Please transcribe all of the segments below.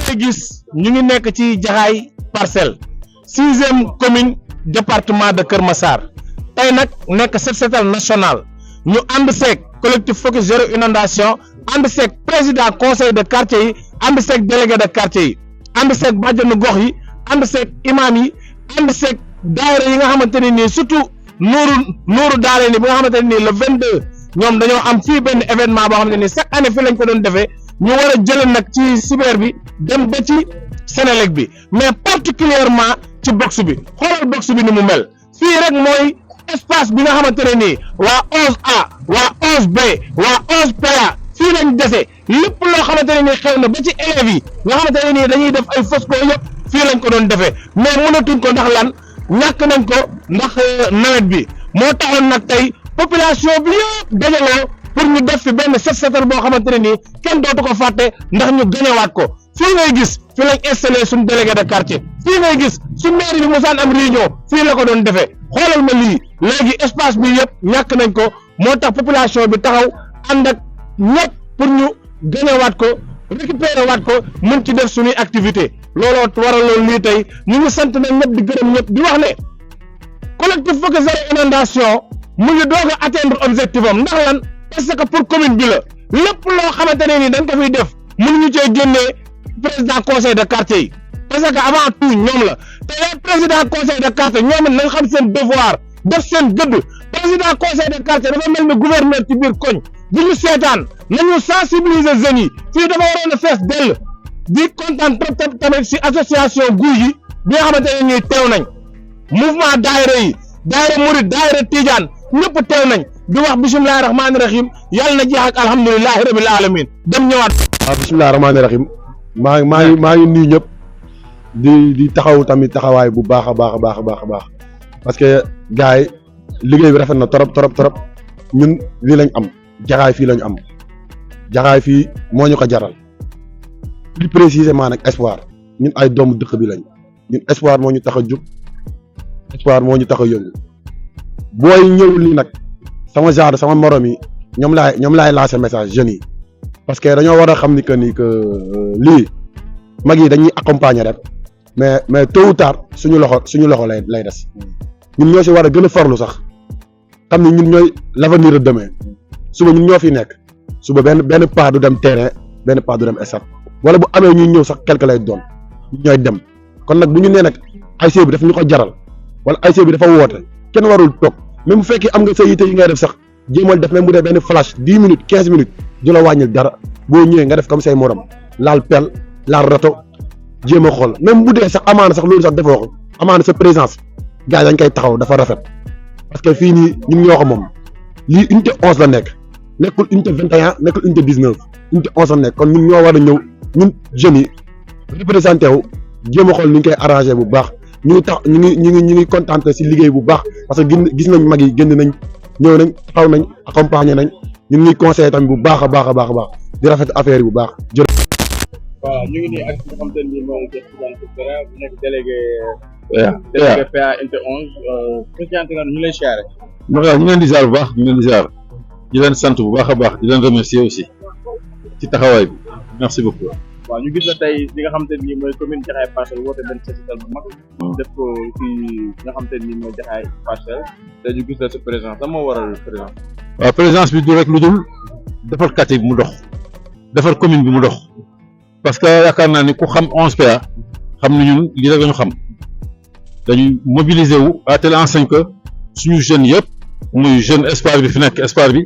ngay gis ñu ngi nekk ci Jaxaay Parcelles 6e commune département de Kër Massar tey nag nekk set setal national ñu ànd seeg collectif Focus Zéro Inondation ànd seeg président conseil de quartier yi ànd seeg délégué de quartier yi ànd seeg bàjjanu gox yi ànd seeg imam yi ànd seeg daayira yi nga xamante ne nii surtout nuuru daare ni bi nga xamante ne nii le 22 ñoom dañoo am fii benn événement boo xam ne nii chaque année fii lañ ko doon defee ñu war a jëlee nag ci cyber bi dem ba ci Sénélec bi mais particulièrement ci box bi xoolal box bi ni mu mel fii rek mooy espace bi nga xamante ne nii waa 11A waa 11B waa 11PA fii lañ dese lépp loo xamante ne nii xew na ba ci élèves yi nga xamante ne nii dañuy def ay fosco yëpp fii lañ ko doon defee mais mënatuñ ko ndax lan ñàkk nañ ko ndax nawet bi moo taxoon nag tey population bi yëpp dajaloo pour ñu def fi benn set setal boo xamante ne nii kenn dootu ko fàtte ndax ñu gañewaat ko fii ngay gis fii lañ installé suñ délégué de quartier fii ngay gis su maire bi mosaan am réunion fii la ko doon defee xoolal ma lii léegi espace bi yëpp ñàkk nañ ko moo tax population bi taxaw ànd ak ñëpp pour ñu gañewaat ko récupérer waat ko mën ci def suñuy activité looloo waral loolu lii tey ñu ngi sant nag ñëpp di gërëm ñëpp di wax ne collectif Focus Zéro Inondation mu ngi doog a atteindre objectif am ndax lan parce que pour commune bi la lépp loo xamante ne ni dañ ko fiy def mënuñu cee génnee président conseil de quartier yi parce que avant tout ñoom la te les président conseil de quartier ñoom it nañ xam seen devoir def seen gëdd président conseil de quartier dafa mel ni gouverneur ci biir koñ bu ñu seetaan nañu sensibiliser jeunes yi fii dafa waroon a fees dell di kontaan trop tamit si association guy yi bi nga xamante ne nii teew nañ mouvement daayira yi daayira murid daayira tijaan ñëpp teew nañ di wax bisimilahi rahmaani rahim yàlla na jeex ak alhamdulilahi rabil alamin dem ñëwaat. waaw bisimilahi rahmaani rahim maa ngi nuyu ñëpp di taxaw tamit taxawaay bu baax a baax parce que gars yi liggéey bi rafet na trop ñun lii lañ am Jaxaay fii lañu am Jaxaay fii moo ñu ko jaral plus précisément nag espoir ñun ay doomu dëkk bi lañ ñun espoir moo ñu tax a jug espoir moo ñu tax a yëngu booy ñëwul nii nag sama genre sama morom yi ñoom laay lancer message jeunes yi parce que dañoo war a xam ni que lii mag yi dañuy accompagner rek mais tôt ou tard suñu loxo lay des ñun ñoo si war a gën a farlu sax xam ni ñun ñooy l'avenir de demain suba ñun ñoo fi nekk suba benn pas du dem terrain benn pas du dem stade wala bu amee ñuy ñëw sax quelque lay doon ñooy dem kon nag bu ñu nee nag ASC bi daf ñu ko jaral wala ASC bi dafa woote kenn warul toog même bu fekkee am nga sa yite yi ngay def sax jéemal def même bu dee benn flash 10 minutes 15 minutes du la wàññil dara boo ñëwee nga def comme say morom laal pelle laal rato jéem a xool même bu dee sax amaana sax loolu sax defoo ko amaana sa présence gars dañ koy taxaw dafa rafet parce que fii nii ñun ñoo ko moom lii unité 11 la nekk nekkul unité 21 nekkul unité 19 unité 11 la nekk kon ñun ñoo war a ñëw ñun jeunes yi représenté wu jéem a xool ni ñu koy arrangé bu baax ñu ngi kontaan si liggéey bu baax parce que gis nañ mag yi génn nañ ñëw nañ taxaw nañ accompagné nañ ñun ñuy conseillé tamit bu baax a baax di rafet affaire yi bu baax. waaw ñu ngi nii ak nga xam te ne mooy Cheikh Tidiane bu nekk délégué PA unité 11 Cheikh Tidiane ñu lay siyaare. waaw ñu leen di ziar bu baax ñu leen di ziar di leen sant bu baax a baax di leen remercier aussi ci taxawaay bi merci beaucoup. waaw ñu gis la tey li nga xam te ne mooy commune Jaxaay Parcelles woote benn set setal bu mag. def ko fii nga xam te ne mooy Jaxaay Parcelles te ñu gis la sa présence lan moo waral présence. waaw présence bi du rek lu dul defar quartier bi mu dox defar commune bi mu dox parce que yaakaar naa ni ku xam 11PA xam ni ñun lii rek la ñu xam dañuy mobiliser wu à telle enseigne que suñu jeunes yëpp muy jeune espoir bi fi nekk espoir bi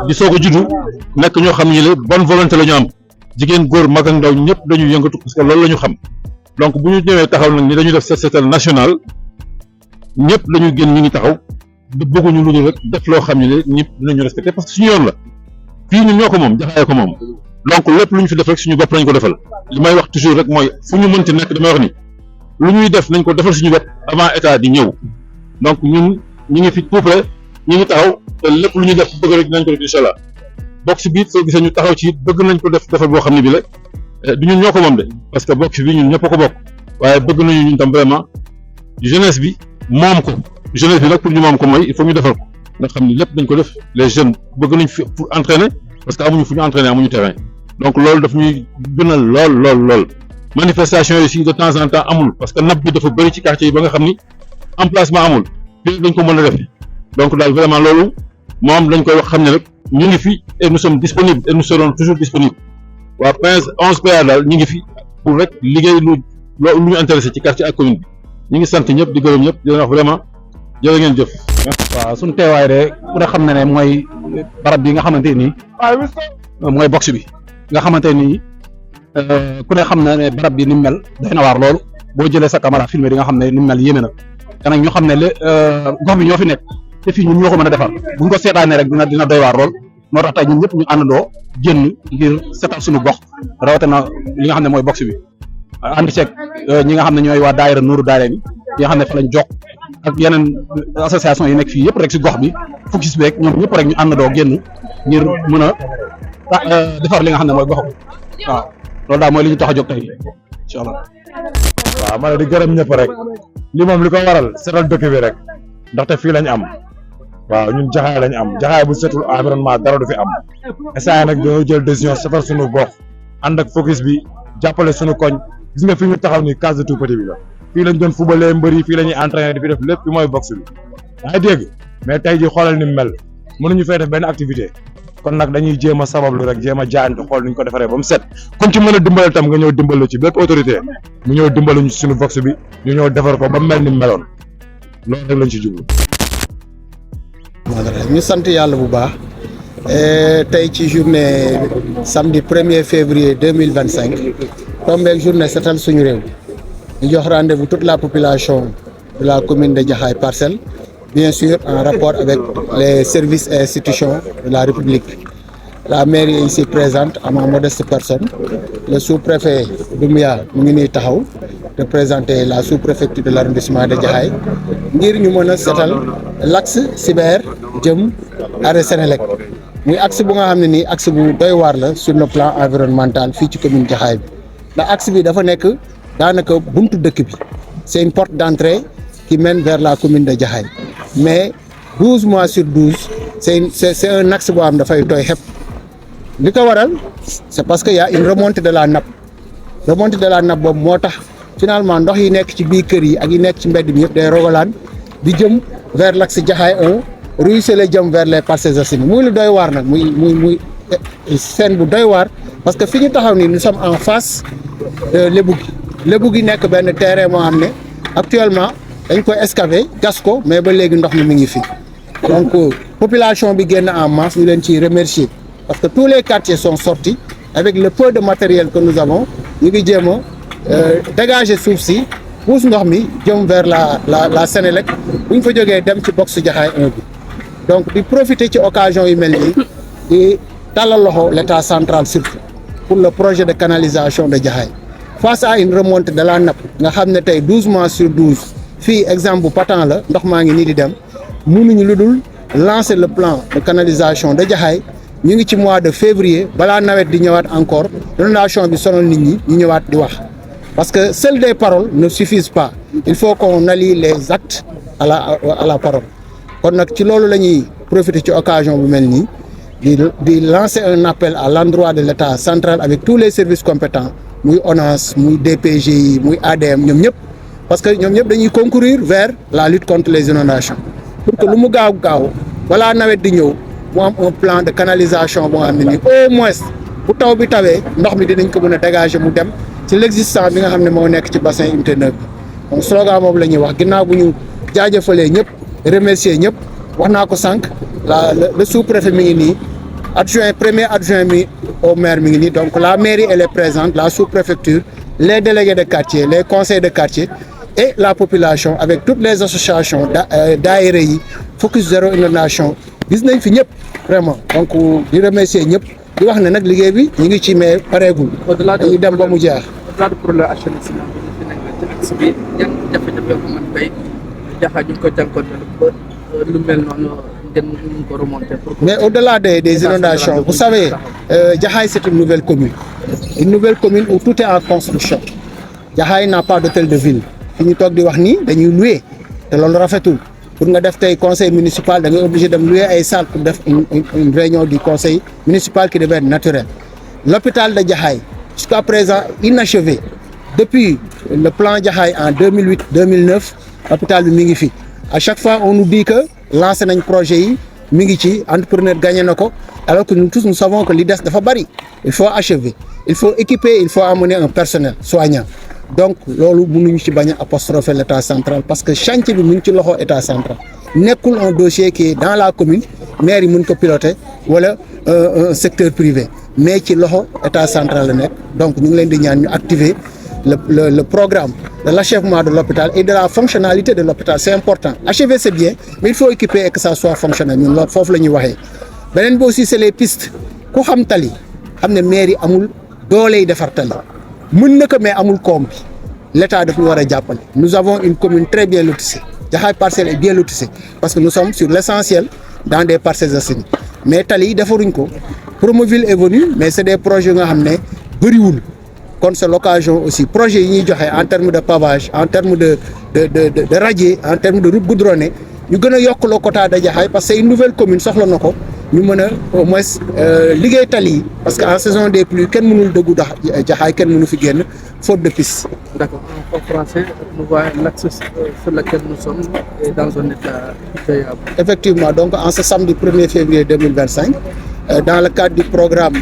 di soog a juddu nekk ñoo xam ni le bonne volonté la ñu am. jigéen góor mag ak ndaw ñëpp dañuy yëngatu parce que loolu la ñu xam donc bu ñu ñëwee taxaw nag ni dañuy def set setal national ñëpp dañuy génn ñu ngi taxaw bëgguñu lu dul rek def loo xam ne ñëpp dinañu respecté parce que suñu yoon la fii ñun ñoo ko moom Jaxaay ko moom donc lépp lu ñu fi def rek suñu bopp lañ ko defal li may wax toujours rek mooy fu ñu mënti nekk damay wax ni lu ñuy def nañ ko defal suñu bopp avant état di ñëw donc ñun ñu ngi fi tout près ñu ngi taxaw te lépp lu ñuy def bëgg rek dinañ ko def incha allah box bi soo gisee ñu taxaw ci bëgg nañ ko def defal boo xam ne bi la du ñun ñoo ko moom de parce que box bi ñun ñëpp a ko bokk waaye bëgg nañu ñun tam vraiment jeunesse bi moom ko jeunesse bi nag pour ñu moom ko mooy il faut ñu defal ko nga xam ni lépp dañ ko def les jeunes bëgg nañ fi pour entraîner parce que amuñu fu ñu entraîner amuñu terrain donc loolu daf ñuy gënal lool manifestation yi aussi de temps en temps amul parce que napp bi dafa bëri ci quartier yi ba nga xam ni emplacement amul fii dañ ko mën a def donc daal vraiment loolu moom dañ koy wax xam ne rek ñu ngi fi et nous sommes disponibles et nous serons toujours disponibles waa 11 PA daal ñu ngi fi pour rek liggéey lu ñu intéressé ci quartier ak commune bi ñu ngi sant ñëpp di gërëm ñëpp di leen wax vraiment jërë ngeen jëf. waaw suñu teewaay de ku ne xam na ne mooy barab bi nga xamante nii mooy box bi nga xamante nii ku ne xam na ne barab bi ni mu mel doy na waar loolu boo jëlee sa caméra filmé di nga xam ne ni mu mel yéeme na te nag ñu xam ne gox bi ñoo fi nekk te fii ñun ñoo ko mën a defar buñ ko seetaanee rek dina doy waar lool moo tax tey ñun ñëpp ñu àndandoo génn ngir setal suñu gox rawatina li nga xam ne mooy box bi ànd ceeg ñi nga xam ne ñooy waa daayira Nuuru Daarayni yi nga xam ne fa lañ jox ak yeneen association yi nekk fii yëpp rek si gox bi focus beeg ñoom ñëpp rek ñu àndandoo génn ngir mën a defar li nga xam ne mooy gox waaw loolu daal mooy li ñu tax a jóg tey incha allah. waaw ma ne di gërëm ñëpp rek li moom li ko waral setal dëkk bi rek ndaxte fii lañ am waaw ñun jaxaay lañ am jaxaay bu setul environnement dara du fi am instant nag dañoo jël décision setal suñu gox ànd ak focus bi jàppale suñu koñ gis nga fi ñu taxaw ni case de tout petit bi la fii lañ doon fubalee mbëri fii la ñuy entraîné di fi def lépp bi mooy box bi yaa ngi dégg mais tey ji xoolal ni mel mënuñu fay def benn activité kon nag dañuy jéem a sabablu rek jéem a jaayante xool nuñ ko defaree ba mu set kon ci mën a dimbale tam nga ñëw dimbalu ci bépp autorité mu ñëw dimbalu ñu suñu box bi ñu ñëw defar ko ba mel ni meloon loolu rek lañ ci jublu. ñu sant yàlla bu baax tey ci journée samedi 1er février 2025 tombeeg journée setal suñu réew ñu jox rendez-vous toute la population de la commune de Jaxaay Parcelles bien sûr en rapport avec les services et institutions de la République. La mairie est ici présente à ma modeste personne. Le sous-préfet Doumbia mu ngi nii taxaw représenter la sous-préfecture de l'arrondissement de Jaxaay ngir ñu mën a setal l'axe cyber jëm arrêt Sénélec muy axe bu nga xam ne nii axe bu doy waar la sur le plan environnemental fii ci commune Jaxaay bi ndax axe bi dafa nekk daanaka buntu dëkk bi c'est une porte d'entrée qui mène vers la commune de Jaxaay mais 12 mois sur 12 c'est un axe boo xam dafay tooy xepp li ko waral c'est parce que y a une remontée de la nappe boobu moo tax finalement ndox yi nekk ci biir kër yi ak yi nekk ci mbedd mi yëpp day rogalaan di jëm vers l'axe Jaxaay 1 ruisseler jëm vers les Parcelles Assainies muy lu doy waar nag muy scène bu doy waar parce que fi ñu taxaw nii nous sommes en face de Lébu gi nekk benn terrain moo xam ne actuellement dañ koy excaver gas ko mais ba léegi ndox mi ngi fi donc population bi génn en masse ñu leen ciy remercier parce que tous les quartiers sont sortis avec le peu de matériel que nous avons ñu ngi jéem a dégager suuf si pousse ndox mi jëm vers la Sénélec bu ñu fa jógee dem ci box Jaxaay 1 bi donc di profiter ci occasion yu mel nii di tàllal loxo l'État central surtout pour le projet de canalisation de Jaxaay face à une remontée de la nappe nga xam ne tey 12 mois sur 12 fii exemple bu patent la ndox maa ngi nii di dem mënuñu lu dul lancer le plan de canalisation de Jaxaay ñu ngi ci mois de février balaa nawet di ñëwaat encore inondation bi sonal nit ñi ñu ñëwaat di wax parce que seules des paroles ne suffisent pas il faut qu'on allie les actes à la parole kon nag ci loolu la ñuy profiter ci occasion bu mel nii di lancer un appel à l'endroit de l'État central avec tous les services compétents muy ONAS muy DPGI muy ADM ñoom ñëpp parce que ñoom ñëpp dañuy concourir vers la lutte contre les inondations pour que lu mu gaaw balaa nawet di ñëw mu am un plan de canalisation boo xam ne nii au moins bu taw bi tawee ndox mi dinañ ko mën a dégager mu dem ci l'existant bi nga xam ne moo nekk ci bassin unité 9 bi donc slogan boobu la ñuy wax ginnaaw bu ñu jaajëfalee ñëpp remercier ñëpp wax naa ko sànq le sous-préfet mi ngi nii premier adjoint mi au maire mi ngi nii donc la mairie elle est présente la sous-préfecture les délégués de quartier les conseils de quartier et la population avec toutes les associations daayira yi focus zéro inondation gis nañ fi ñëpp vraiment donc di remercier ñëpp di wax ne nag liggéey bi ñu ngi ci mais pareegul dañuy dem ba mu jeex. au-delà de problème assainissement bi yan jafe-jafe yoo xamante tey Jaxaay ñu ngi ko jànkuwanteel ba lu mel noonu ngeen mën ko remonter. Mais au-delà des inondations vous savez Jaxaay c'est une nouvelle commune où tout est en construction Jaxaay n'a pas d'hôtel de ville fi ñu toog di wax nii dañuy louer te loolu rafetul. pour nga def tey conseil municipal da ngay obligé dem louer ay salles pour def une réunion du conseil municipal qui devait être naturelle L'hôpital de Jaxaay, jusqu'à présent inachevé. Depuis le plan Jaxaay en 2008-2009, l'hôpital de Mingifi. À chaque fois, on nous dit que lancer un projet, Mingichi, entrepreneur gagné nako, alors que nous tous nous savons que l'IDES de Fabari, il faut achever, il faut équiper, il faut amener un personnel soignant. Donc, lolu mënuñu ci baña apostropher l'État central parce que chantier bi mu ngi ci loxo État central. Nekkul un dossier qui est dans la commune, maire yi mën ko piloter wala un secteur privé, mais ci loxo État central la nekk. Donc, ñu ngi leen di ñaan ñu activer le programme de l'achèvement de l'hôpital et de la fonctionnalité de l'hôpital. C'est important. Achever c'est bien, mais il faut équiper et que ça soit fonctionnel. Ñun loolu foofu la ñuy waxee. Beneen bi aussi c'est les pistes. Ku xam tali xam ne maire yi amul dooley defar tali. Mën na ko mais amul koom bi l'État daf ñu war a jàppale. Nous avons une commune très bien lotissée. Jaxaay Parcelles est bien lotissée parce que nous sommes sur l'essentiel dans des Parcelles Assainies. Mais tali yi defaruñ ko. Promoville est venu, mais c'est des projets nga xam ne bëriwul. Kon c'est l'occasion aussi projet yi ñuy joxe en termes de pavage, en termes de radier, en termes de route goudronnée ñu gën a yokk le quota de Jaxaay parce que c'est une nouvelle commune soxla na ko ñu mën a au moins liggéey tali yi parce que en saison des pluies kenn mënul dëggu Jaxaay kenn mënu fi génn faute de piste. D'accord. En français, nous voyons l'axe sur lequel nous sommes est dans un état pitoyable. Effectivement, donc en ce samedi 1er février 2025, dans le cadre du programme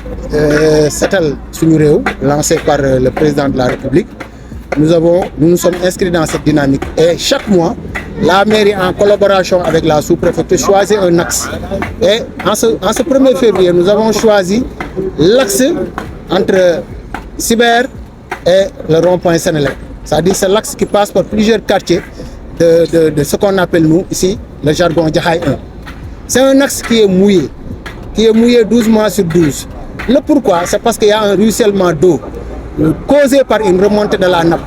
Setal Suñu Réew lancé par le président de la République, nous nous sommes inscrits dans cette dynamique et chaque mois la mairie en collaboration avec la sous-préfecture choisit un axe et en ce 1er février nous avons choisi l'axe entre Cyber et le rond-point Sénélec. C'est-à-dire c'est l'axe qui passe par plusieurs quartiers de ce qu'on appelle nous ici le jargon Jaxaay 1. C'est un axe qui est mouillé 12 mois sur 12. Le pourquoi, c'est parce qu'il y a un ruissellement d'eau causé par une remontée de la nappe.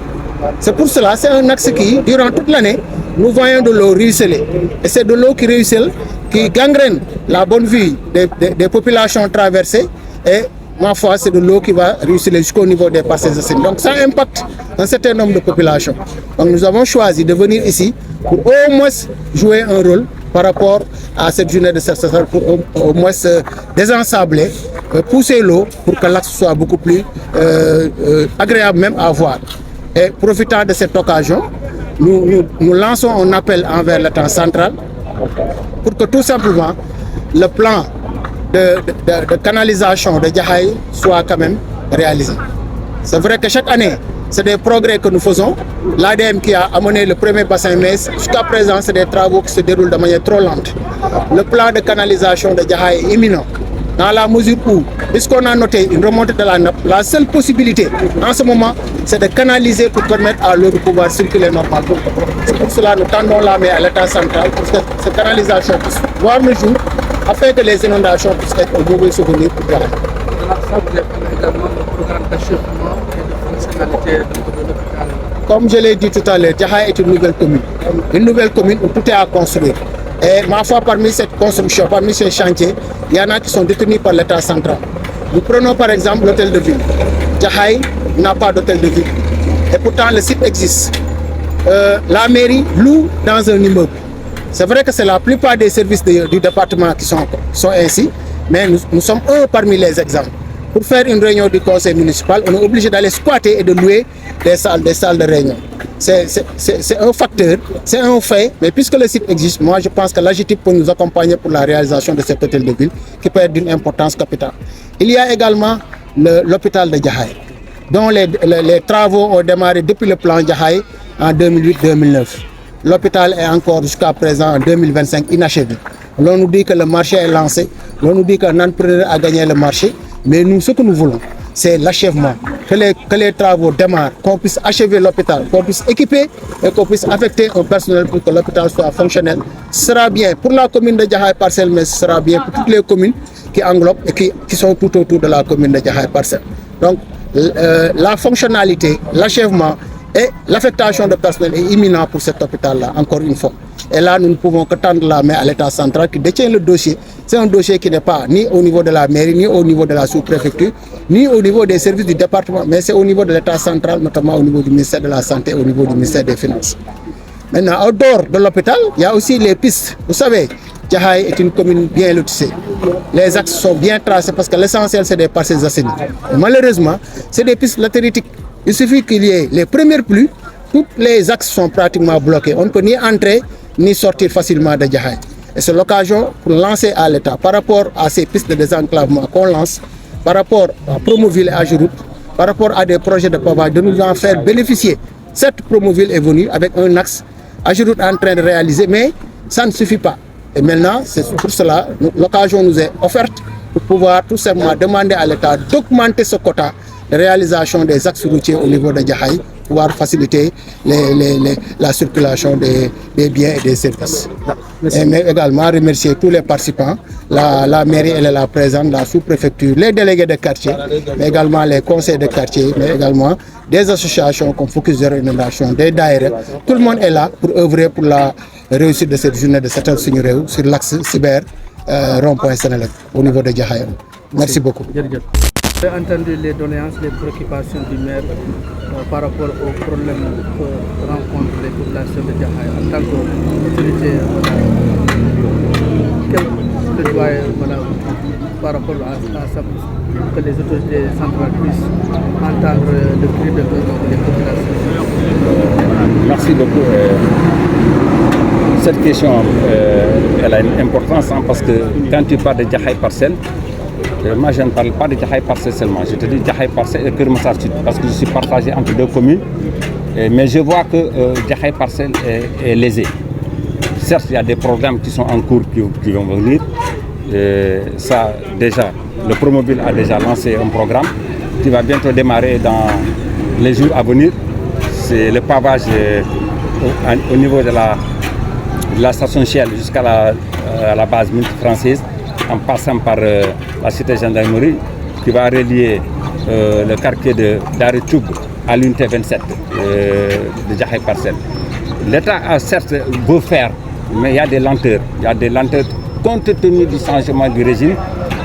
C'est pour cela, c'est un axe qui, durant toute l'année, nous voyons de l'eau ruisseler. Et c'est de l'eau qui ruisselle, qui gangrène la bonne vie des populations traversées. Et ma foi, c'est de l'eau qui va ruisseler jusqu'au niveau des Parcelles Assainies. Donc ça impacte un certain nombre de populations. Donc nous avons choisi de venir ici pour au moins jouer un rôle par rapport à cette journée de Setal pour au moins désensabler, pousser l'eau pour que l'axe soit beaucoup plus agréable même à voir. Et profitant de cette occasion, nous lançons un appel envers l'État central pour que tout simplement le plan de canalisation de Jaxaay soit quand même réalisé. C'est vrai que chaque année, c'est des progrès que nous faisons. L'ADM qui a amené le premier bassin, mais jusqu'à présent, c'est des travaux qui se déroulent de manière trop lente. Le plan de canalisation de Jaxaay est imminent. Dans la mesure où, puisqu'on a noté une remontée de la nappe, la seule possibilité en ce moment, c'est de canaliser pour permettre à l'eau de pouvoir circuler normalement. C'est pour cela que nous tendons la main à l'État central pour que cette canalisation puisse voir le jour, afin que les inondations puissent être un mauvais souvenir pour Jaxaay. Également le programme d'achèvement et de fonctionnalité de l'hôpital. Comme je l'ai dit tout à l'heure, Jaxaay est une nouvelle commune où tout est à construire. Et ma foi, parmi cette construction, parmi ces chantiers, il y en a qui sont détenus par l'État central. Nous prenons par exemple l'hôtel de ville. Jaxaay n'a pas d'hôtel de ville. Et pourtant, le site existe. La mairie loue dans un immeuble. C'est vrai que c'est la plupart des services du département qui sont ainsi, mais nous sommes un parmi les exemples. Pour faire une réunion du conseil municipal, on est obligé d'aller squatter et de louer des salles de réunion. C'est un facteur, c'est un fait, mais puisque le site existe, moi je pense que l'AGETIP peut nous accompagner pour la réalisation de cet hôtel de ville qui peut être d'une importance capitale. Il y a également l'hôpital de Jaxaay, dont les travaux ont démarré depuis le plan Jaxaay en 2008-2009. L'hôpital est encore jusqu'à présent en 2025 inachevé. L'on nous dit que le marché est lancé, l'on nous dit qu'un entrepreneur a gagné le marché, mais nous, ce que nous voulons, c'est l'achèvement, que les travaux démarrent, qu'on puisse achever l'hôpital, qu'on puisse équiper et qu'on puisse affecter un personnel pour que l'hôpital soit fonctionnel. Ce sera bien pour la commune de Jaxaay Parcelles, mais ce sera bien pour toutes les communes qui englobent et qui sont tout autour de la commune de Jaxaay Parcelles. Donc, la fonctionnalité, l'achèvement et l'affectation de personnel est imminent pour cet hôpital-là, encore une fois. Et là, nous ne pouvons que tendre la main à l'État central qui détient le dossier. C'est un dossier qui n'est pas ni au niveau de la mairie, ni au niveau de la sous-préfecture, ni au niveau des services du département, mais c'est au niveau de l'État central, notamment au niveau du ministère de la Santé, au niveau du ministère des Finances. Maintenant, au dehors de l'hôpital, il y a aussi les pistes. Vous savez, Jaxaay est une commune bien lotissée. Les axes sont bien tracés parce que l'essentiel c'est des parcelles assainies. Malheureusement, c'est des pistes latéritiques. Il suffit qu'il y ait les premières pluies, tous les axes sont pratiquement bloqués. On ne peut ni entrer ni sortir facilement de Jaxaay. Et c'est l'occasion pour lancer à l'État par rapport à ces pistes de désenclavement qu'on lance, par rapport à Promoville et Ageroute, par rapport à des projets de pavage, de nous en faire bénéficier. Cette Promoville est venue avec un axe, Ageroute en train de réaliser, mais ça ne suffit pas. Et maintenant, c'est pour cela l'occasion nous est offerte pour pouvoir tout simplement demander à l'État d'augmenter ce quota de réalisation des axes routiers au niveau de Jaxaay, pouvoir faciliter la circulation des biens et des services. Mais également remercier tous les participants, la mairie elle est là présente, la sous-préfecture, les délégués de quartier, mais également les conseils de quartier, mais également des associations comme Focus Zéro Inondation, des daïra. Tout le monde est là pour œuvrer pour la réussite de cette journée de Setal Suñu Réew sur l'axe cyber rond-point Senelec au niveau de Jaxaay. Merci beaucoup. J'ai entendu les doléances, les préoccupations du maire par rapport aux problèmes que rencontrent les populations de Jaxaay. En tant qu'autorité, quel plaidoyer par rapport à ça, que les autorités centrales puissent entendre le cri de des populations? Merci beaucoup. Cette question, elle a une importance parce que quand tu parles de Jaxaay Parcelles, moi je ne parle pas de Jaxaay Parcelles seulement, je te dis Jaxaay Parcelles et Keur Massar Sud parce que je suis partagé entre deux communes, mais je vois que Jaxaay Parcelles est lésé. Certes, il y a des programmes qui sont en cours qui vont venir. Ça, déjà, le Promoville a déjà lancé un programme qui va bientôt démarrer dans les jours à venir. C'est le pavage au niveau de la station Chiel jusqu'à la base militaire française, en passant par la cité gendarmerie, qui va relier le quartier d'Arrêt Tchoub à l'unité 27 de Jaxaay Parcelles. L'État a certes veut faire, mais il y a des lenteurs. Il y a des lenteurs compte tenu du changement du régime.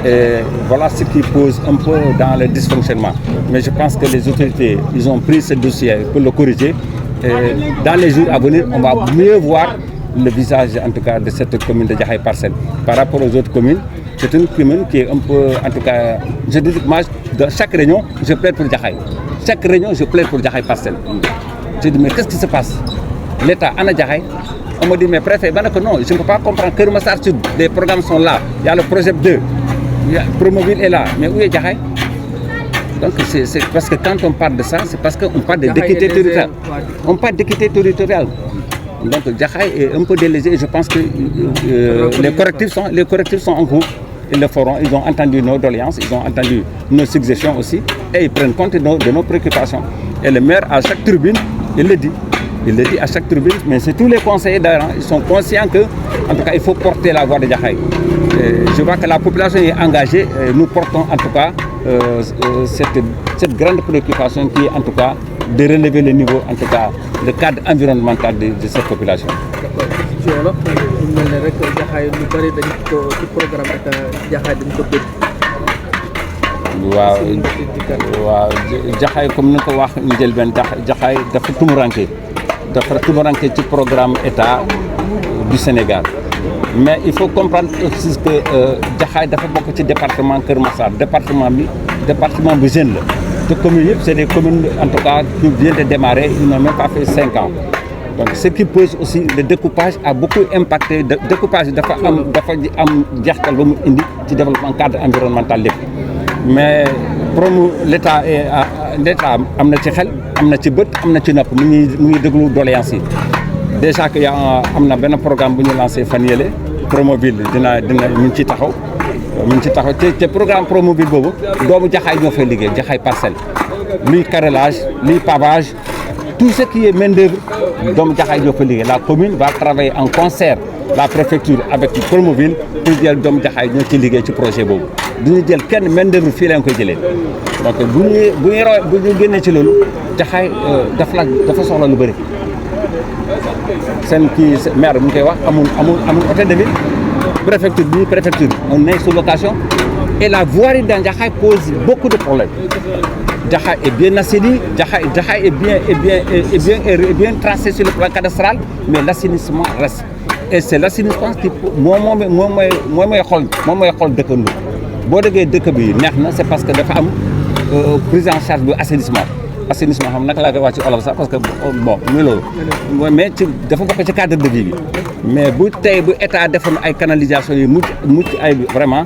Et voilà ce qui pose un peu dans le dysfonctionnement. Mais je pense que les autorités, ils ont pris ce dossier pour le corriger. Et dans les jours à venir, on va mieux voir le visage en tout cas de cette commune de Jaxaay Parcelles. Par rapport aux autres communes, c'est une commune qui est un peu, en tout cas, je dis moi, dans chaque réunion, je plaide pour Jaxaay. Chaque réunion, je plaide pour Jaxaay Parcelles. Je dis mais qu'est-ce qui se passe? L'État en a Jaxaay. On me dit mais préfet, non, je ne peux pas comprendre. Keur Massar Sud, les programmes sont là. Il y a le projet 2, Promoville est là. Mais où est Jaxaay? Donc c'est parce que quand on parle de ça, c'est parce qu'on parle d'équité territoriale. On parle d'équité territoriale. Donc Jaxaay est un peu délaissé et je pense que les correctifs sont en cours. Ils le feront, ils ont entendu nos doléances, ils ont entendu nos suggestions aussi et ils prennent compte de nos préoccupations. Et le maire, à chaque tribune, il le dit. Il le dit à chaque tribune, mais c'est tous les conseillers d'ailleurs, ils sont conscients que, en tout cas, il faut porter la voix de Jaxaay. Je vois que la population est engagée, et nous portons en tout cas cette grande préoccupation qui est en tout cas de relever le niveau, en tout cas, le cadre environnemental de cette population. ci wolof ñu mel ne rek Jaxaay lu bëri dañ ko ci programme rek Jaxaay dañ ko dégg. waaw Jaxaay comme ni ko wax njëlbeen Jaxaay dafa tumuranke ci programme état du Sénégal mais il faut comprendre aussi que Jaxaay dafa bokk ci département Keur Massar département bu jeune la te communes yëpp c'est des communes en tout cas qui viennent de démarrer, ils n'ont même pas fait 5 ans. Donc ce qui pose aussi, le découpage a beaucoup impacté. Le découpage dafa am jeextal ba mu indi ci développement cadre environnemental lépp mais l'État am na ci xel am na ci bët am na ci nopp mu ngi déglu doléances yi déjà que am na benn programme bu ñu lancé fan yële Promoville dina mu ngi ciy taxaw te programme Promoville boobu doomu Jaxaay ñoo fay liggéey Jaxaay Parcelles luy carrelage luy pavage tout ce qui est main d'œuvre doomu Jaxaay ñoo fay liggéey la commune va travailler en concert la préfecture avec Promoville pour jël doomu Jaxaay ñoo ci liggéey ci projet boobu du ñu jël kenn main d'œuvre fii lañ koy jëlee donc bu ñu génnee ci loolu Jaxaay dafa soxla lu bëri seen kii maire mu ngi koy wax amul hôtel de ville préfecture on est sous location et la voirie dans Jaxaay pose beaucoup de problèmes. Jaxaay est bien assaini, Jaxaay est bien tracé sur le plan cadastral, mais l'assainissement reste. et c'est l'assainissement qui moom mooy xool dëkkandu boo déggee dëkk bi neex na c'est parce que dafa am prise en charge bu assainissement xam naka laa koy wax ci olof sax parce que bon muy loolu mais ci dafa bokk ci cadre de vie bi mais bu état defoon ay canalisation yi mucc ay vraiment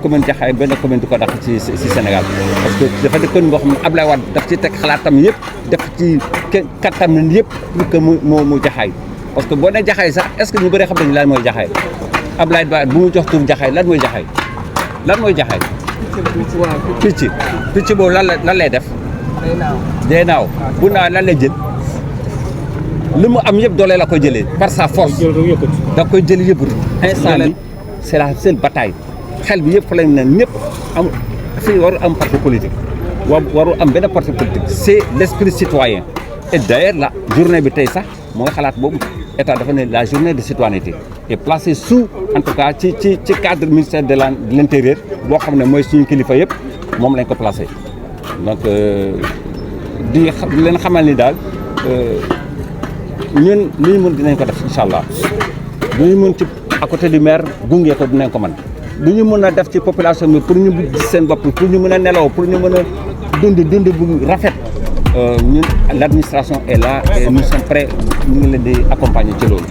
commune Jaxaay benn commune du ko dàq ci Sénégal parce que dafa di commune boo xam ne Ablaye Wade daf ci teg xalaatam yëpp def ci kattan yëpp pour que mu Jaxaay parce que boo nee Jaxaay sax est-ce que ñu bëri xam nañu lan mooy Jaxaay Ablaye Wade bu mu jox tur Jaxaay lan mooy Jaxaay picc boobu lan lay def day naaw bu naaw lan lay jël li mu am yëpp doole la koy jëlee par sa force da koy jël yëpp instant bi c'est la seule bataille xel bi yëpp fa lañ ne ñëpp am fii waru am parti politique waru am benn parti politique c'est l'esprit citoyen et d'ailleurs la journée bi tey sax mooy xalaat boobu état dafa ne la journée de citoyenneté est placée sous en tout cas ci cadre ministère de l'intérieur boo xam ne mooy suñu kilifa yëpp moom lañ ko placé donc di leen xamal ni daal ñun li ñu mën dinañ ko def incha allah lu ñu mën ci à côté du maire gunge ko dinañ ko mën lu ñu mën a def ci population bi pour ñu gis seen bopp pour ñu mën a nelaw pour ñu mën a dund bu rafet ñun l'administration est là et nous sommes prêts ñu ngi leen di accompagner ci loolu.